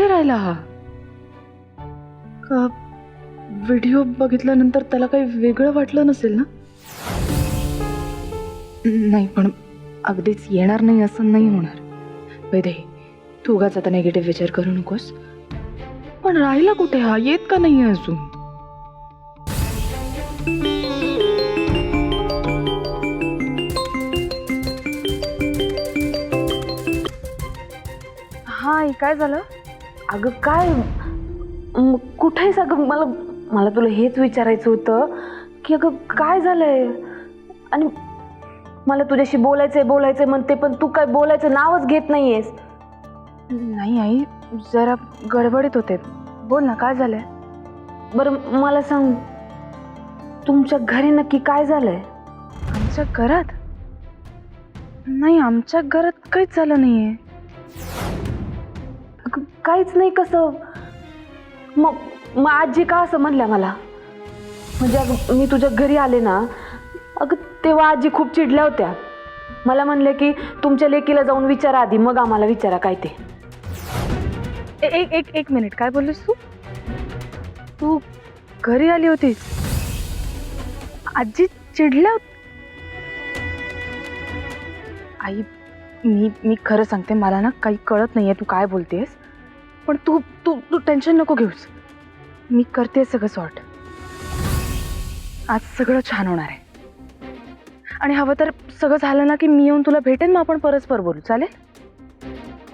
कुठे राहिला हा? का व्हिडिओ बघितल्यानंतर त्याला काही वेगळं वाटलं नसेल ना? नाही, पण अगदीच येणार नाही असं नाही होणार. वैदेही, तू उगाच आता निगेटिव्ह विचार करू नकोस. पण राहिला कुठे हा? येत का नाहीये अजून? हा, काय झालं? अगं काय कुठेस? अगं मला मला तुला हेच विचारायचं होतं की अगं काय झालंय. आणि मला तुझ्याशी बोलायचंय म्हणते, पण तू काय बोलायचं नावच घेत नाहीयेस. नाही आई, जरा गडबडीत होते. बोल ना, काय झालंय? बरं मला सांग, तुमच्या घरी नक्की काय झालंय? आमच्या घरात? नाही, आमच्या घरात काहीच झालं नाहीये. काहीच नाही? कसं? मग आजी का असं म्हणल्या मला? म्हणजे अगं मी तुझ्या घरी आले ना, अगं तेव्हा आजी खूप चिडल्या होत्या. मला म्हणले की तुमच्या लेकीला जाऊन विचारा आधी, मग आम्हाला विचारा काय ते. एक मिनिट, काय बोललीस तू? तू घरी आली होतीस? आजी चिडल्या? आई, मी खरं सांगते, मला ना काही कळत नाहीये तू काय बोलतेस. पण तू तू तू टेन्शन नको घेऊस. मी करते सगळं सॉर्ट. आज सगळं छान होणार आहे. आणि हवं तर सगळं झालं ना की मी येऊन तुला भेटेन, मग आपण परस्पर बोलू, चालेल?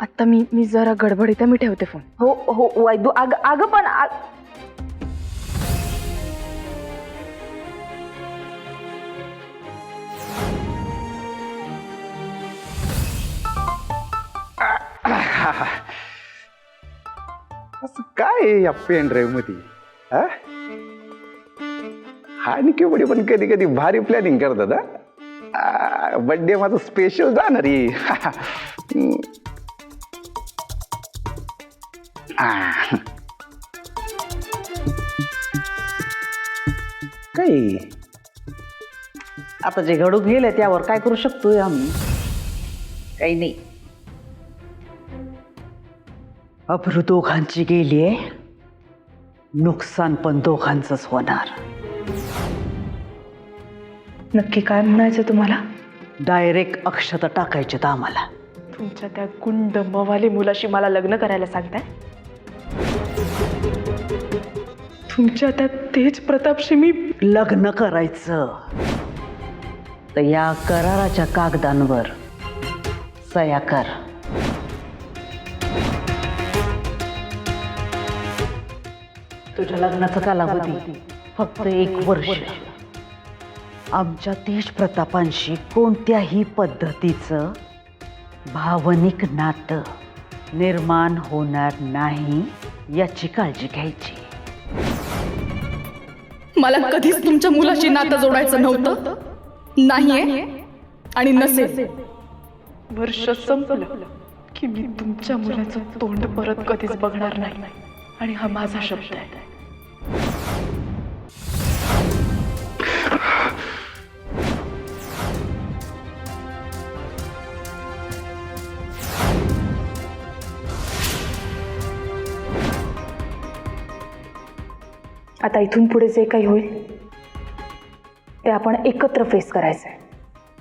आत्ता मी जरा गडबडीत आहे, मी ठेवते फोन. हो हो वैदू, अगं पण असं काय आहे या पेन ड्राईव्ह मध्ये? आणि केवढी पण कधी कधी भारी प्लॅनिंग करतात. बर्थडे माझं स्पेशल जाणार आहे. काही आता जे घडून गेले त्यावर काय करू शकतोय आम्ही? काही नाही. अब्रू दोघांची गेलीये, नुकसान पण दोघांचंच होणार. नक्की काय म्हणायचं तुम्हाला? डायरेक्ट अक्षता टाकायचे तर आम्हाला. तुमच्या त्या गुंड मवाली मुलाशी मला लग्न करायला सांगताय? तुमच्या त्या तेज प्रतापशी मी लग्न करायचं तर या कराराच्या कागदांवर सह्या कर. तुझ्या लग्नाचा कालावधी फक्त 1 वर्ष. आमच्या तेज प्रतापांशी कोणत्याही पद्धतीचं भावनिक नातं निर्माण होणार नाही याची काळजी घ्यायची. मला कधीच तुमच्या मुलाशी नातं जोडायचं नव्हतं, नाहीये आणि नसेल. वर्ष संपलं की मी तुमच्या मुलाचं तोंड परत कधीच बघणार नाही, आणि हा माझा शब्द आहे. आता इथून पुढे जे काही होईल ते आपण एकत्र फेस करायचंय,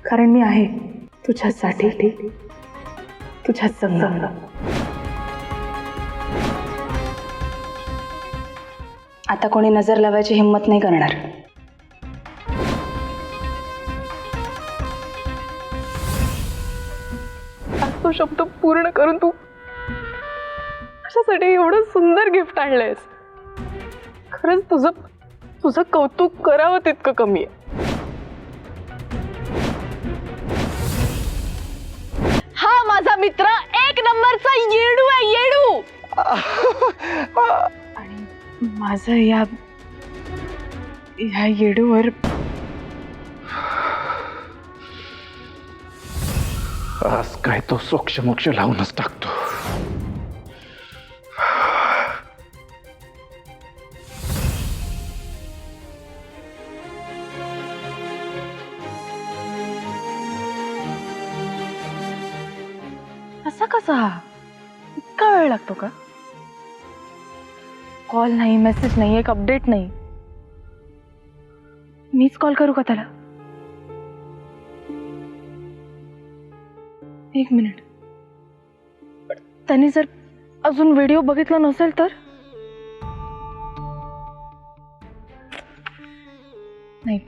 कारण मी आहे तुझ्यासाठी, तुझ्या संग. आता कोणी नजर लावायची हिंमत नाही करणार. आज तो शब्द पूर्ण करून तू कशासाठी एवढं सुंदर गिफ्ट आणलंयस? खरंच तुझं कौतुक करावं तितकं कमी आहे. हा माझा मित्र 1 नंबरचा येडू आहे, येडू. आणि माझं या येडूवर आज काय तो सोक्ष मोक्ष लावूनच टाकतो. असा कसा? इतका वेळ लागतो का? कॉल नाही, मेसेज नाही, एक अपडेट नाही. मीच कॉल करू का त्याला? एक मिनिट. पण त्याने जर अजून व्हिडिओ बघितला नसेल तर? नाही,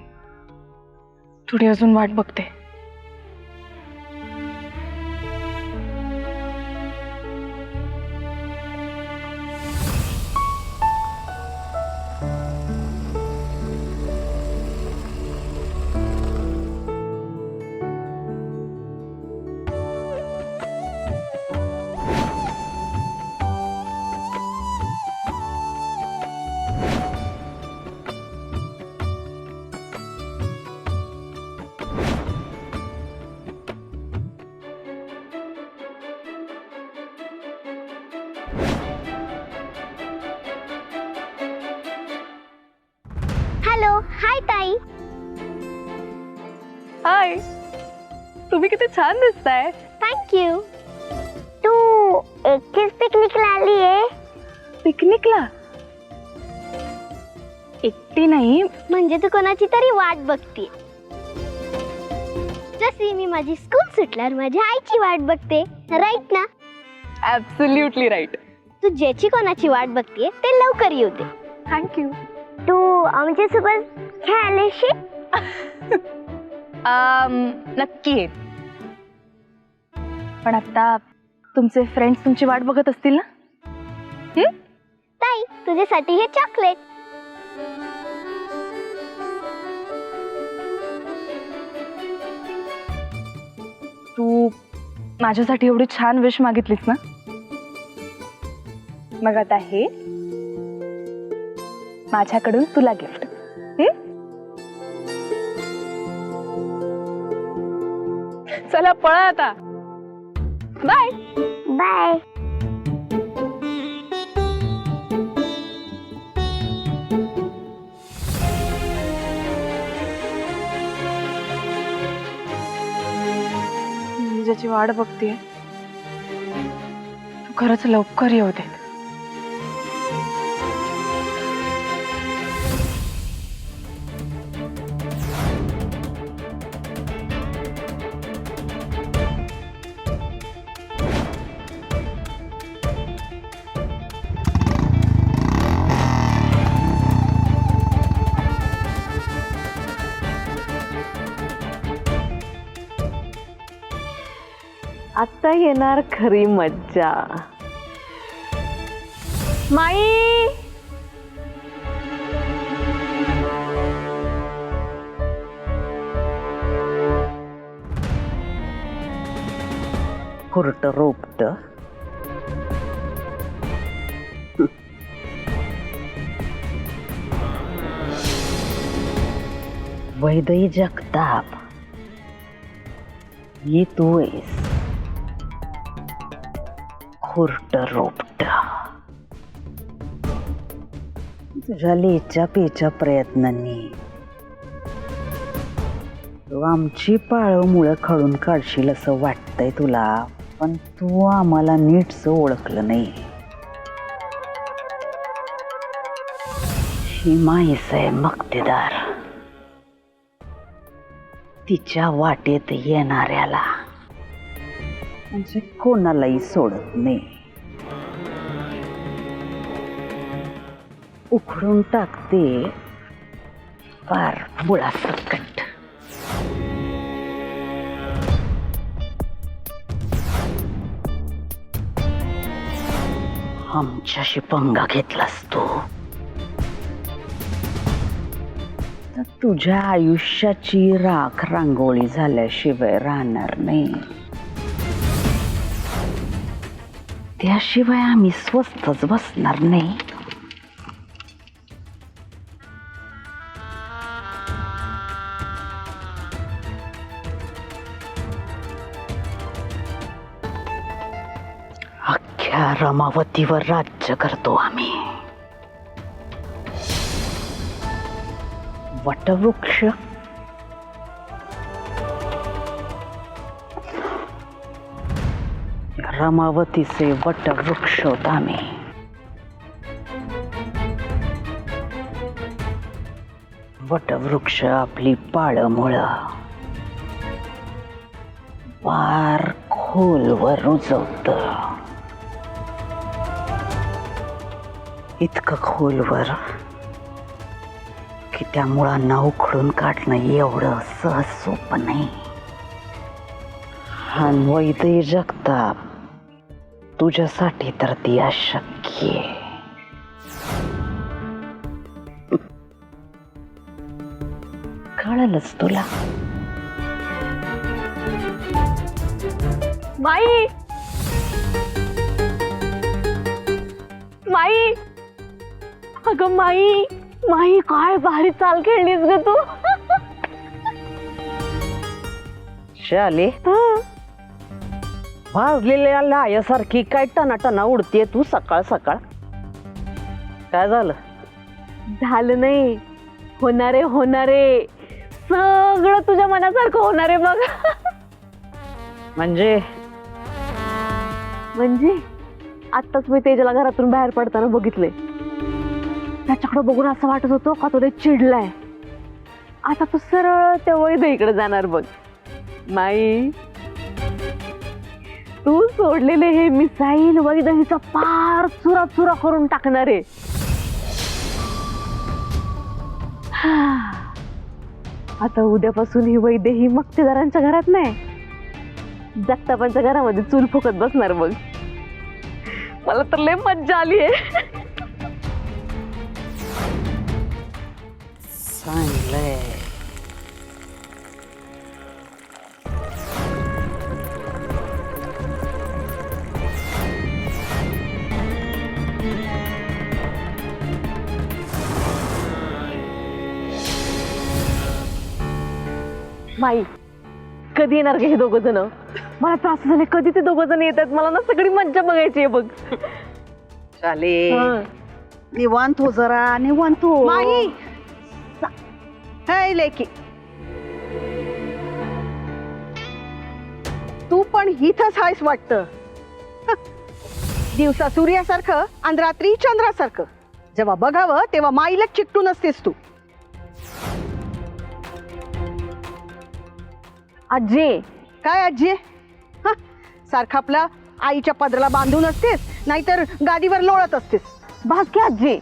थोडी अजून वाट बघते. हॅलो, हाय ताई. हाय, तुम्ही किती छान दिसताय. थँक्यू. तू एकटीच पिकनिकला आली आहे? पिकनिकला? एकटी नाही. म्हणजे तू कोणाची तरी वाट बघते, जशी मी माझी स्कूल सुटल्यावर माझ्या आईची वाट बघते, राईट ना? Absolutely right. तू ज्याची कोणाची वाट बघते ते लवकर येऊ दे. थँक्यू. तू आमच्यासोबत खेळायला येशील? नक्की येत. पण आता तुमचे फ्रेंड्स तुमची वाट बघत असतील ना? ताई, तुझ्यासाठी हे चॉकलेट. तू माझ्यासाठी एवढी छान विश मागितलीस ना, मग आता हे माझ्याकडून तुला गिफ्ट. चला पळा आता. Bye bye. मी ज्याची वाट बघतेय तू खरंच लवकर येऊ दे. आता येणार खरी मज्जा. माई, खुरट रोपट. वैदई जगताप, ही तू आहेस. खुरट रोपट. तुझ्या लेच्या पेच्या प्रयत्नांनी तू आमची पाळव मुळं खळून काढशील असं वाटतंय तुला, पण तू आम्हाला नीटच ओळखलं नाही. ही माईस आहे मक्तेदार. तिच्या वाटेत येणाऱ्याला म्हणजे कोणालाही सोडत नाही. उखडून टाकते फार मुळासकट. आमच्याशी पंगा घेतलास तू तर तुझ्या आयुष्याची राख रांगोळी झाल्याशिवाय राहणार नाही. त्याशिवाय आम्ही स्वस्तच बसणार नाही. अख्ख्या रमावतीवर राज्य करतो आम्ही. वटवृक्ष रमावतीचे वटवृक्ष होत आम्ही. वटवृक्ष आपली पाळमुळं पार खोलवर रुजवत, इतकं खोलवर की त्या मुळांना उखडून काढणं एवढं सहज सोपं नाही. वैदय जगताप, तुझ्यासाठी तर ती अशक्य आहे. कळलंच तुला. माई माई अगं माई माई काय भारी चाल खेळलीस ग तू. शाले, भाजलेल्या लायासारखी काय टनाटना उडतीये तू सकाळ सकाळ. काय झालं? झालं नाही, होणारे होणारे सगळं तुझ्या मनासारखं होणार आहे बघ. म्हणजे म्हणजे आत्ताच मी तेजाला घरातून बाहेर पडताना बघितले. त्याच्याकडे बघून असं वाटत होतं का तो चिडलाय. आता तू सरळ त्या वैदईकडे जाणार बघ. माई, तू सोडलेले हे मिसाईल वैदईचा पार चुरा चुरा करून टाकणार आहे. आता उद्यापासून ही वैदेही मक्तेदारांच्या घरात नाही, जगतापांच्या घरामध्ये चूल फुकत बसणार बघ. मला तर लय मज्जा आली आहे. चांगलंय. माई, कधी येणार ग हे दोघं जण? मला तर असं झालं कधी ते दोघं जण येतात. मला ना सगळी मज्जा बघायची आहे बघ. चाले, हं. निवांत हो जरा, निवांत हो. माई, हे लेकी, तू पण हिथच आहेस वाटतं. दिवसा सूर्यासारखं आणि रात्री चंद्रासारखं. जेव्हा बघावं तेव्हा माईला चिकटून असतेस तू. आजी, काय आजी? हं, सारखं आपला आईच्या पदराला बांधून असतेस, नाहीतर गादीवर लोळत असतेस. भास की आजी,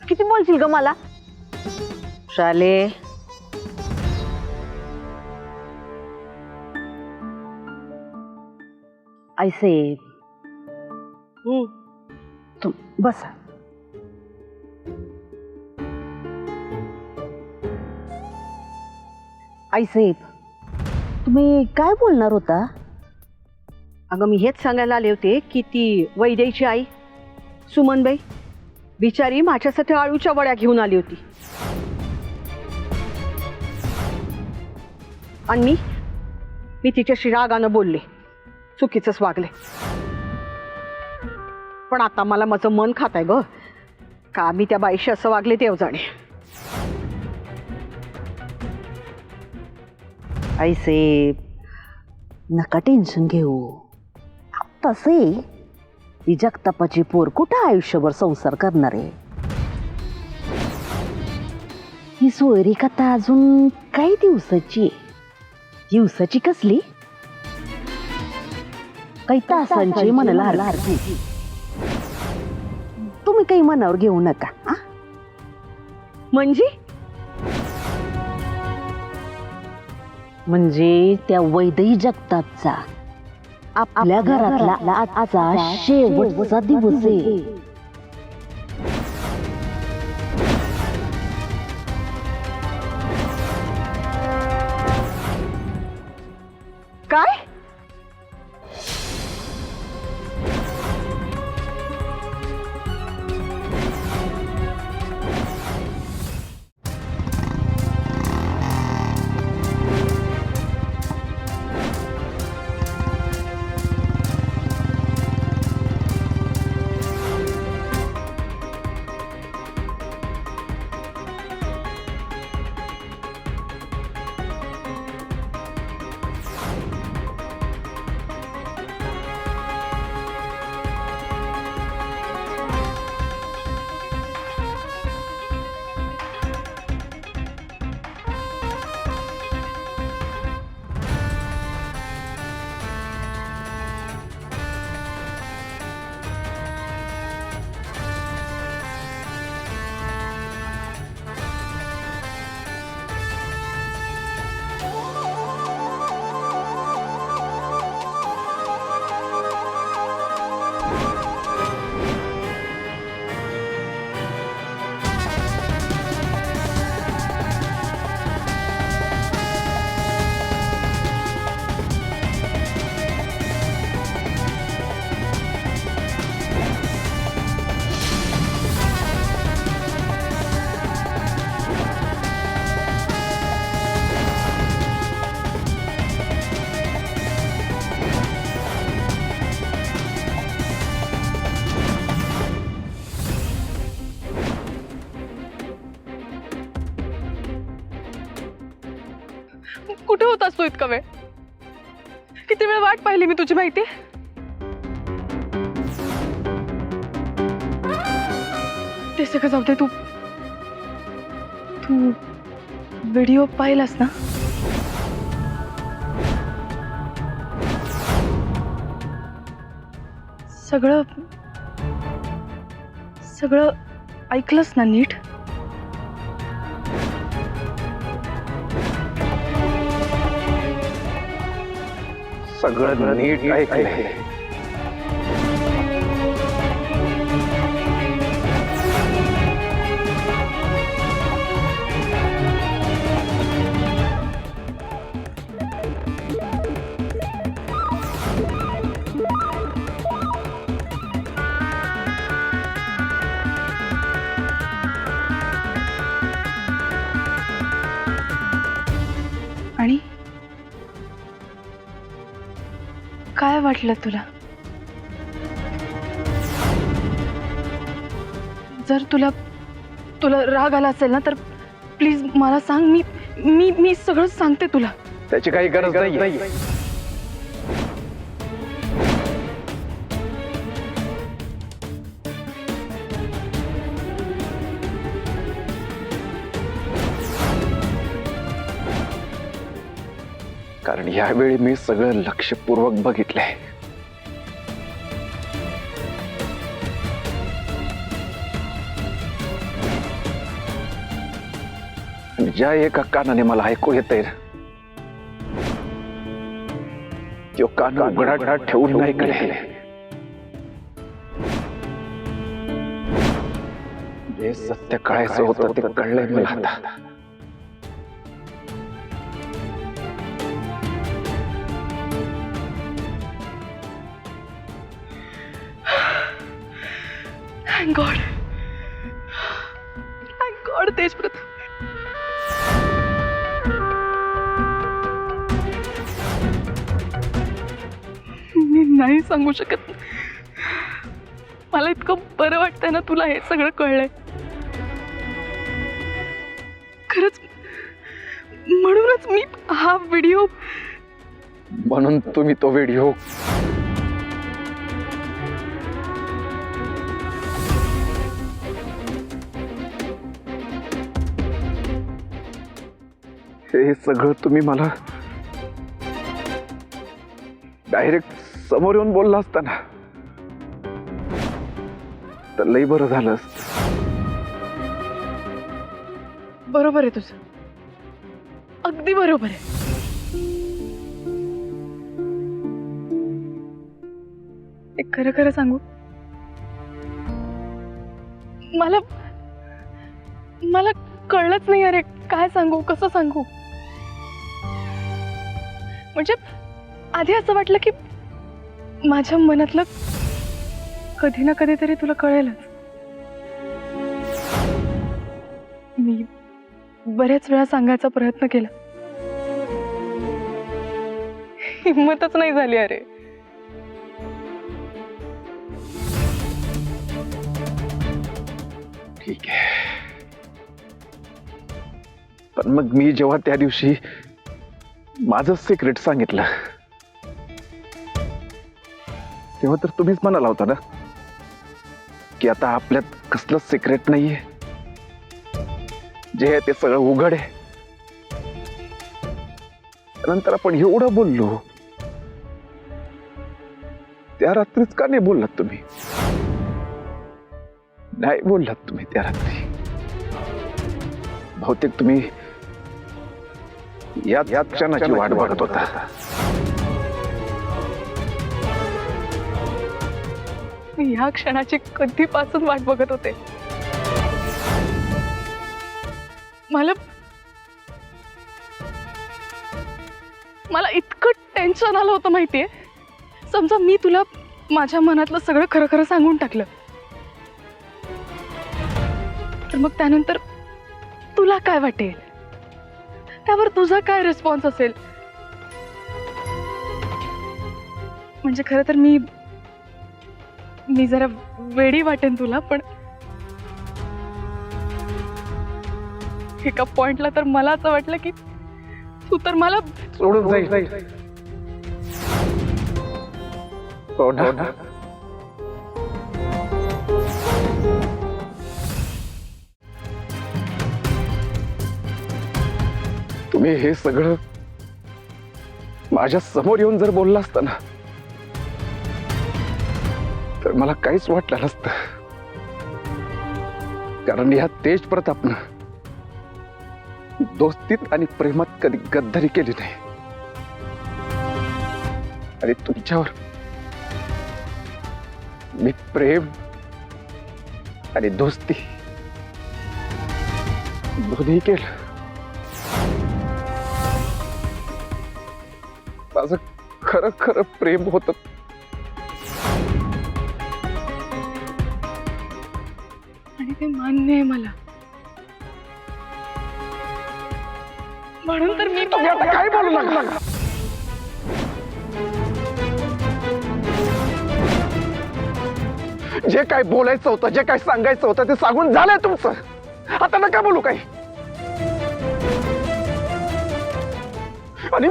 किती बोलशील ग मला? शाले, ऐसे तुम बसा. आईसाहेब, तुम्ही काय बोलणार होता? अगं मी हेच सांगायला आले होते की ती वैदेईची आई सुमनबाई बिचारी माझ्यासाठी आळूच्या वड्या घेऊन आली होती. आणि मी तिच्याशी रागानं बोलले, चुकीचंच वागले. पण आता मला माझं मन खात आहे ग, का मी त्या बाईशी असं वागले देव जाणे. आईसाहेब, नका टेन्शन घेऊ. तसे ती जगतापाची पोर कुठं आयुष्यभर संसार करणार आहे? ही सोयरी कथा अजून काही दिवसाची आहे. दिवसाची कसली, काही तासांची मनाला हरती. तुम्ही काही मनावर घेऊ नका. म्हणजे त्या वैदेही जगतापचा आपल्या घरातला आजचा शेवटचा दिवस आहे. काय? कुठे होतास तू इतका वेळ? किती वेळ वाट पाहिली मी तुझी, माहिती? ते सगळं जाऊ दे, तू व्हिडिओ पाहिलास ना? सगळं सगळं ऐकलंस ना नीट? सगळं नीट ऐकलंय. आणि काय वाटलं तुला? जर तुला राग आला असेल ना तर प्लीज मला सांग. मी मी मी सगळं सांगते तुला. त्याची काही गरज नाही. कारण यावेळी मी सगळं लक्षपूर्वक बघितलंय. ज्या एका कानाने मला ऐकू येतंय तो कान उघडा ठेवून नाही कळले. जे सत्य कळायचं होतं ते कळलंय मला आता. Thank God. Thank God, Tejpratap. मी नाही सांगू शकत. मला इतकं बरं वाटतंय ना तुला हे सगळं कळलंय. खरंच म्हणूनच मी हा व्हिडिओ म्हणून तुम्ही तो व्हिडिओ हे सगळं तुम्ही मला डायरेक्ट समोर येऊन बोलला असताना तर लई बरं झालं असतं. बरोबर आहे तुझं, अगदी बरोबर आहे. एक खरं खरं सांगू, मला मला कळलंच नाही अरे, काय सांगू, कसं सांगू. म्हणजे आधी असं वाटलं की माझ्या मनातलं कधी ना कधीतरी तुला कळेलच. मी बऱ्याच वेळा सांगायचा प्रयत्न केला, हिम्मतच नाही झाली अरे. ठीक आहे, पण मग मी जेव्हा त्या दिवशी माझं सिक्रेट सांगितलं तेव्हा तर तुम्हीच म्हणाला होता ना की आता आपल्यात कसलंच सिक्रेट नाहीये, जे आहे ते सगळं उघड आहे. नंतर आपण एवढं बोललो, त्या रात्रीच का नाही बोललात तुम्ही? नाही बोललात तुम्ही त्या रात्री. बहुतेक तुम्ही या क्षणाची वाट बघत होता. मी ह्या क्षणाची कधीपासून वाट बघत होते. मला इतकं टेन्शन आलं होतं माहितीये. समजा मी तुला माझ्या मनातलं सगळं खरं खरं सांगून टाकलं तर मग त्यानंतर तुला काय वाटेल, त्यावर तुझा काय रिस्पॉन्स असेल. म्हणजे खरं तर मी जरा वेडी वाटेन तुला, पण एका पॉइंटला तर मला असं वाटलं की तू तर मला सोडून जाईल. हो ना. तुम्ही हे सगळं माझ्या समोर येऊन जर बोलला असता ना तर मला काहीच वाटलं नसतं. कारण या तेज प्रतापनं दोस्तीत आणि प्रेमात कधी गद्दारी केली नाही. आणि तुमच्यावर मी प्रेम आणि दोस्ती दोन्ही केलं. माझं खरं खरं प्रेम होतं. आणि ते मान्य आहे मला. म्हणून तर मी तुम्ही आता काय बोलू लागला. जे काय बोलायचं होतं जे काय सांगायचं होतं ते सांगून झालंय तुमचं. आता नका बोलू काही. आणि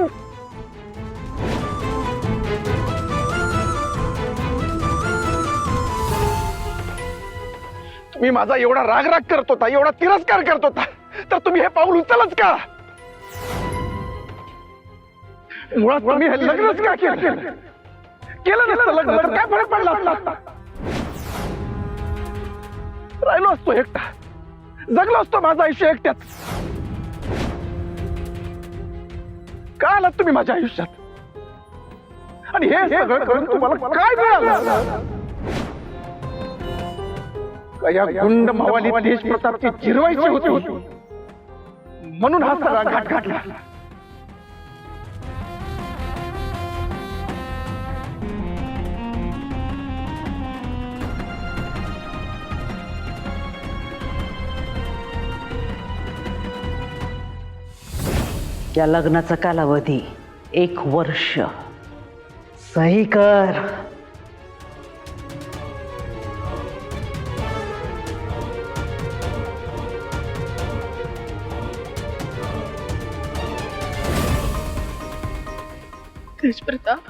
तुम्ही माझा एवढा राग करत होता एवढा तिरस्कार करत होता तर तुम्ही हे पाऊल उचलच का. मुळात तुम्ही हे लग्नच का केलं. केलं नसतं लग्न तर काय फरक पडला असता. राहिलो असतो एकटा जगलो असतो माझं आयुष्य एकट्यात. का आलात तुम्ही माझ्या आयुष्यात आणि हे सगळं करून तुम्हाला काय मिळालं. या गुंड मावाली तेज प्रतापची जिरवायची होती म्हणून हा सगळा घाट घातला. या लग्नाचा कालावधी 1 वर्ष. सही कर. तेज प्रताप